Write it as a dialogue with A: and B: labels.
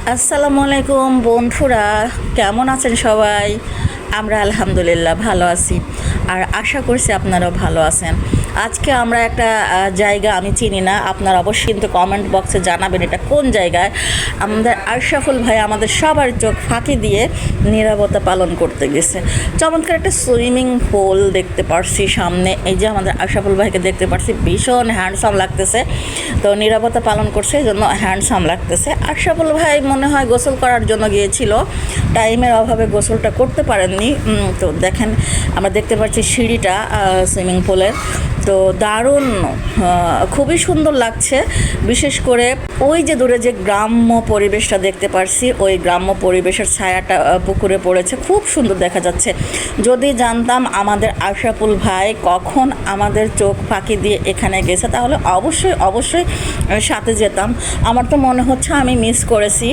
A: আসসালামু আলাইকুম বন্ধুরা, কেমন আছেন সবাই? আমরা আলহামদুলিল্লাহ ভালো আছি, আর আশা করছি আপনারাও ভালো আছেন। আজকে আমরা একটা জায়গা আমি চিনি না, আপনারা অবশ্যই কিন্তু কমেন্ট বক্সে জানাবেন এটা কোন জায়গায়। আমাদের আশরাফুল ভাই আমাদের সবার চোখ ফাঁকি দিয়ে নিরাপত্তা পালন করতে গেছে। চমৎকার একটা সুইমিং পুল দেখতে পারছি সামনে, এই যে আমাদের আশরাফুল ভাইকে দেখতে পারছি, ভীষণ হ্যান্ডসাম লাগতেছে। তো নিরাপত্তা পালন করছে এই জন্য হ্যান্ডসাম লাগতেছে। আশরাফুল ভাই মনে হয় গোসল করার জন্য গিয়েছিল, টাইমের অভাবে গোসলটা করতে পারেননি। তো দেখেন আমরা দেখতে পাচ্ছি সিঁড়িটা সুইমিং পুলের। তো দারুণ, খুবই সুন্দর লাগছে। বিশেষ করে ওই যে দূরে যে গ্রাম্য পরিবেশটা দেখতে পারছি, ওই গ্রাম্য পরিবেশের ছায়াটা পুকুরে পড়েছে, খুব সুন্দর দেখা যাচ্ছে। যদি জানতাম আমাদের আশরাফুল ভাই কখন আমাদের চোখ ফাঁকি দিয়ে এখানে গেছে, তাহলে অবশ্যই অবশ্যই সাথে যেতাম। আমার তো মনে হচ্ছে আমি মিস করেছি।